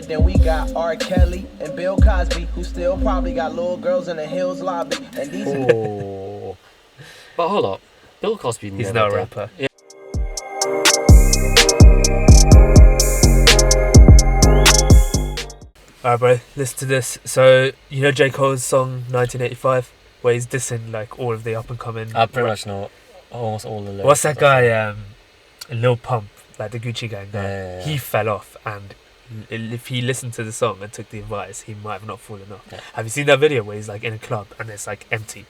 Then we got R. Kelly and Bill Cosby, who still probably got little girls in the Hills lobby. And these. Oh. But hold up, Bill Cosby. He's never not a did. rapper. Yeah. Alright, bro, listen to this. So, you know J. Cole's song 1985, where he's dissing like all of the up and coming. I pretty much know almost all the lyrics. What's that guy? Lil Pump, like the Gucci Gang guy. Yeah. He fell off, and if he listened to the song and took the advice, he might have not fallen off. Yeah. Have you seen that video where he's like in a club and it's like empty?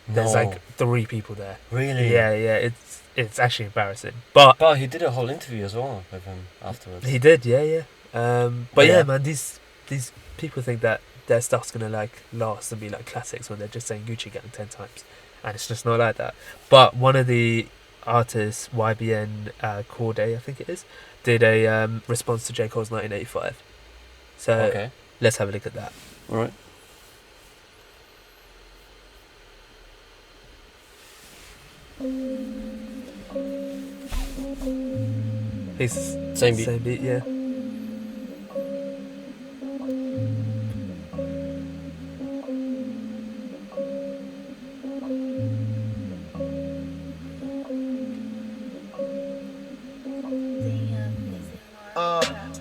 There's No. like 3 people there. Really? Yeah, it's actually embarrassing. But he did a whole interview as well with him afterwards. he did, yeah. But Yeah. yeah, man, these people think that their stuff's gonna like last and be like classics when they're just saying Gucci Gang 10 times, and it's just not like that. But one of the artists, YBN Cordae, I think it is, did a response to J. Cole's 1985. So Okay. let's have a look at that. All right. It's Same beat. Same beat, yeah.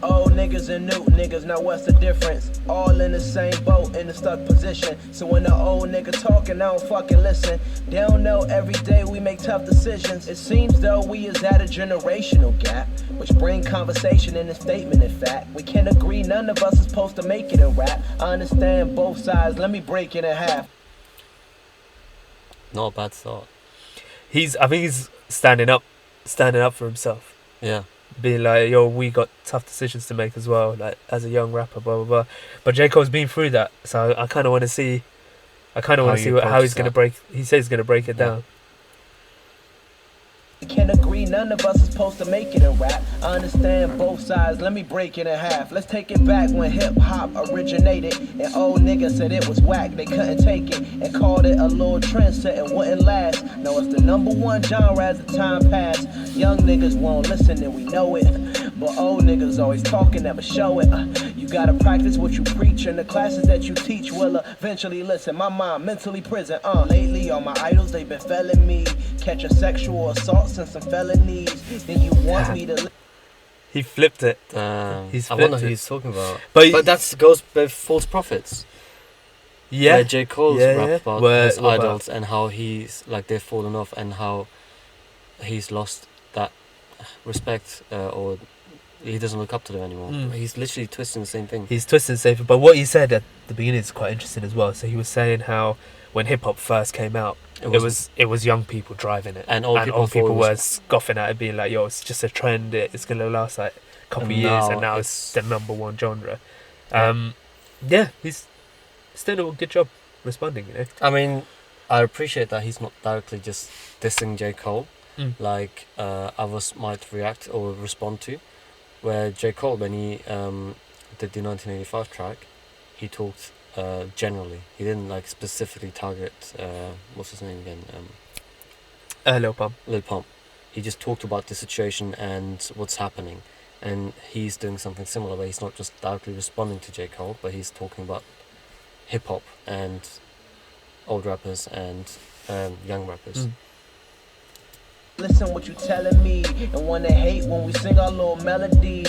Old niggas and new niggas, now what's the difference? All in the same boat, in a stuck position. So when the old nigga talking, I don't fucking listen. They don't know every day we make tough decisions. It seems though we is at a generational gap, which bring conversation in a statement in fact. We can't agree, none of us is supposed to make it in rap. I understand both sides, let me break it in half. Not a bad start. I think he's standing up for himself. Yeah. Being like, yo, we got tough decisions to make as well, like as a young rapper, blah blah blah. But J. Cole's been through that, so I kind of want to see, how he's gonna break. He says he's gonna break it down. We can't agree, none of us is supposed to make it in rap. I understand both sides, let me break it in half. Let's take it back when hip-hop originated, and old niggas said it was whack, they couldn't take it, and called it a little trend set it wouldn't last. Now it's the #1 genre as the time passed. Young niggas won't listen and we know it, but old niggas always talking, never show it. You gotta practice what you preach, and the classes that you teach will eventually listen. My mind mentally prison, Lately all my idols, they been failing me. Catch a sexual assaults and some felonies. Then you want me to... He flipped it. I He's wonder flipped who it. he's talking about. But that goes with False Prophets. Yeah. Where J. Cole's rap about his what idols and how he's like they've fallen off and how he's lost that respect or he doesn't look up to them anymore. He's literally twisting the same thing. He's twisting the same thing. But what he said at the beginning is quite interesting as well. So he was saying how when hip hop first came out, it was young people driving it, and old people were scoffing at it, being like, "Yo, it's just a trend. It's gonna last like a couple of years, and now it's the #1 genre." Yeah, he's still doing a good job responding. You know, I mean, I appreciate that he's not directly just dissing J. Cole, like others might react or respond to. Where J. Cole, when he did the 1985 track, he talked generally. He didn't like specifically target what's his name again? Lil Pump. Lil Pump. He just talked about the situation and what's happening, and he's doing something similar where he's not just directly responding to J. Cole, but he's talking about hip hop and old rappers and young rappers. Listen what you telling me, and wanna hate when we sing our little melodies.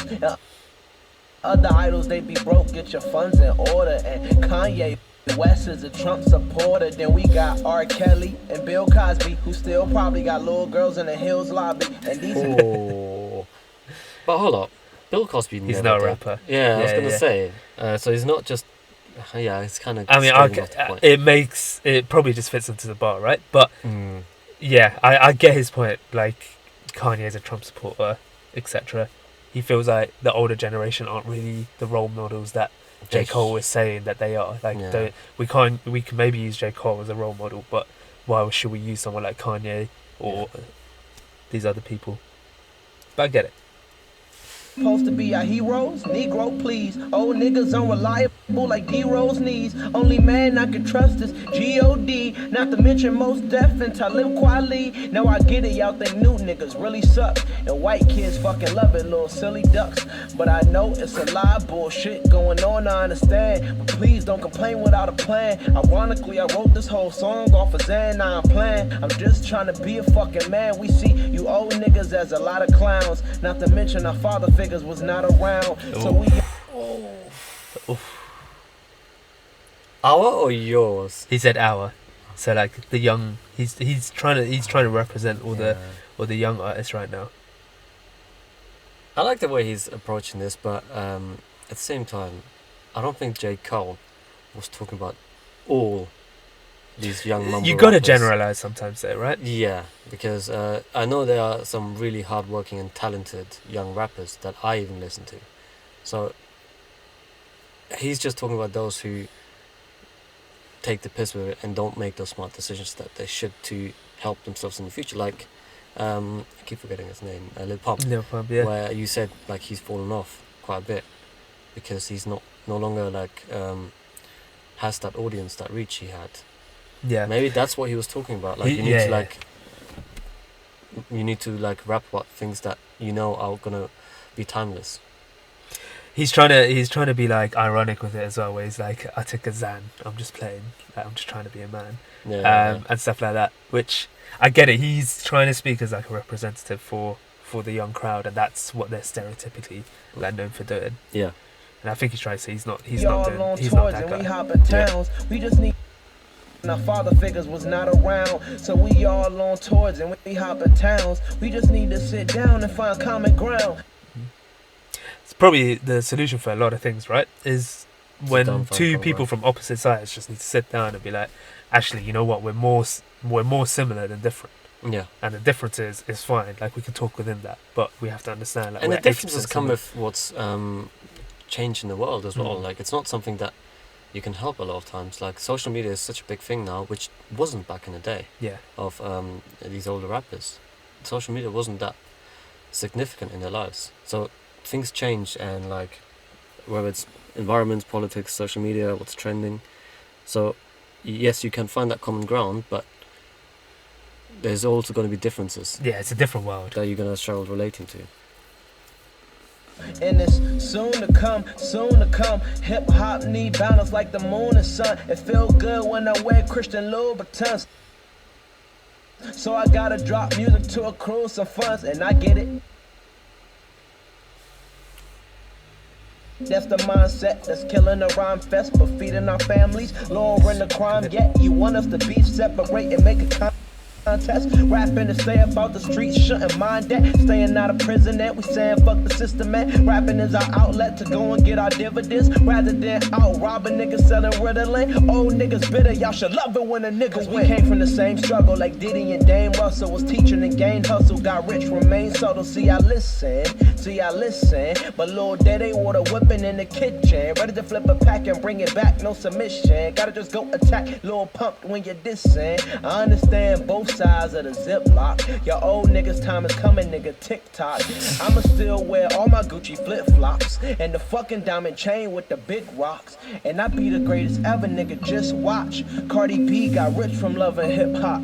Other idols, they be broke, get your funds in order. And Kanye West is a Trump supporter. Then we got R. Kelly and Bill Cosby, who still probably got little girls in the Hills lobby. And these But hold up, Bill Cosby He's never not a did. rapper. Yeah, I was gonna yeah. say. So he's not just. Yeah, it's kind of. I mean, it probably just fits into the bar, right? But yeah, I get his point. Like, Kanye's a Trump supporter, etc. He feels like the older generation aren't really the role models that J. Cole is saying that they are. Like, we can maybe use J. Cole as a role model, but why should we use someone like Kanye or these other people? But I get it. supposed to be our heroes? Negro, please. Old niggas unreliable like D-Rose knees. Only man I can trust is G.O.D. Not to mention most deaf and Talib Kweli. Now I get it, y'all think new niggas really suck. And white kids fucking love it, little silly ducks. But I know it's a lie, bullshit going on, I understand. But please don't complain without a plan. Ironically, I wrote this whole song off of Zan, now I'm playing. I'm just trying to be a fucking man. We see you old niggas as a lot of clowns. Not to mention our father figures was not around. So we... Our or yours? He said our. So like the young, he's trying to represent all the young artists right now. I like the way he's approaching this, but at the same time, I don't think J. Cole was talking about all these young mumble You got to rappers. generalize sometimes, though, right? Yeah, because I know there are some really hardworking and talented young rappers that I even listen to. So he's just talking about those who take the piss with it and don't make those smart decisions that they should to help themselves in the future. Like, I keep forgetting his name, Lil Pump. Lil Pump, yeah. Where you said like he's fallen off quite a bit because he's no longer like has that audience, that reach he had. Yeah. Maybe that's what he was talking about. Like you need to like rap about things that you know are gonna be timeless. He's trying to be like ironic with it as well, where he's like, I took a Xan, I'm just playing, like, I'm just trying to be a man, and stuff like that. Which I get it. He's trying to speak as like a representative for the young crowd, and that's what they're stereotypically like known for doing. Yeah. And I think he's trying to say he's not that We hop in towns. We just need. Our father figures was not around, so we all on tours and we hop in towns. We just need to sit down and find common ground. It's probably the solution for a lot of things, right? Is when two people from opposite sides just need to sit down and be like, actually, you know what? We're more similar than different. Yeah. And the difference is fine. Like, we can talk within that, but we have to understand. Like, and the differences come with what's changed in the world as well. Like, it's not something that you can help a lot of times. Like, social media is such a big thing now, which wasn't back in the day. Yeah. Of these older rappers. Social media wasn't that significant in their lives. So things change, and like whether it's environment, politics, social media, what's trending. So yes, you can find that common ground, but there's also going to be differences. Yeah, it's a different world that you're going to struggle relating to. And it's soon to come. Hip hop need balance like the moon and sun. It feel good when I wear Christian Louboutins. So I gotta drop music to accrue some funds, and I get it. That's the mindset that's killing the rhyme fest, but feeding our families, lowering the crime. Yet you want us to beef, separate, and make a contest. Rapping to stay about the streets, shouldn't mind that. Staying out of prison, and we saying fuck the system, man. Rapping is our outlet to go and get our dividends, rather than out robbing niggas selling Ritalin. Old niggas bitter, y'all should love it when a nigga win. We came from the same struggle like Diddy and Dame Russell was teaching and gained hustle. Got rich, remain subtle. See, I listen, but Lil Daddy water whipping in the kitchen, ready to flip a pack and bring it back, no submission. Gotta just go attack, Lil Pump when you're dissing. I understand both sides of the ziplock. Your old niggas' time is coming, nigga. TikTok. I'ma still wear all my Gucci flip flops and the fucking diamond chain with the big rocks. And I be the greatest ever, nigga. Just watch. Cardi B got rich from loving hip hop.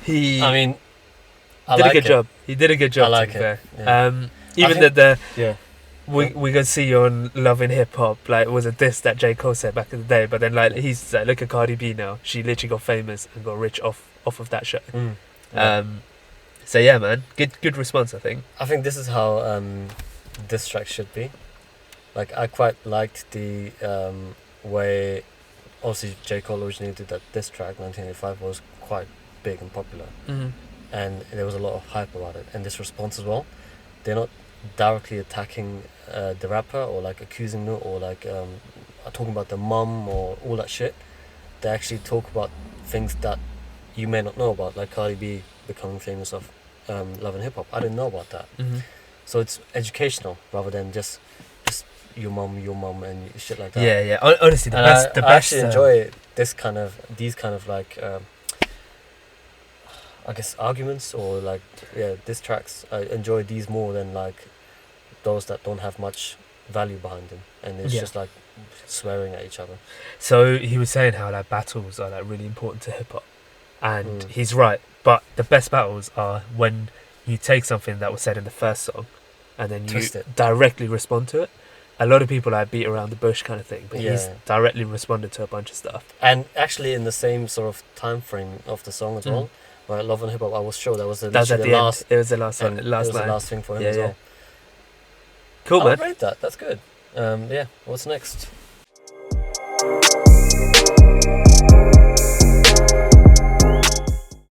He did a good job. He did a good job. I like it. Yeah. Even that we gonna see you on Loving Hip Hop, like, was a diss that J. Cole said back in the day, but then like he's like, look at Cardi B now. She literally got famous and got rich off of that show. So yeah, man, good response. I think this is how diss track should be. Like, I quite liked the way, obviously J. Cole originally did that diss track. 1985 was quite big and popular, and there was a lot of hype about it. And this response as well, they're not directly attacking the rapper or like accusing them or like talking about the mum or all that shit. They actually talk about things that you may not know about, like Cardi B becoming famous of Love and Hip Hop. I didn't know about that. So it's educational rather than just your mum and shit like that. Yeah. Honestly, the best. I actually enjoy these kind of like I guess arguments or like diss tracks. I enjoy these more than like those that don't have much value behind them, and it's just like swearing at each other. So he was saying how like battles are like really important to hip hop, and he's right. But the best battles are when you take something that was said in the first song, and then you directly respond to it. A lot of people like beat around the bush kind of thing, but he's directly responded to a bunch of stuff. And actually, in the same sort of time frame of the song as well, where Love and Hip Hop, I was sure that was the last. It was the last song. It was the last thing for him as well. Cool, man. I rate that. That's good. What's next?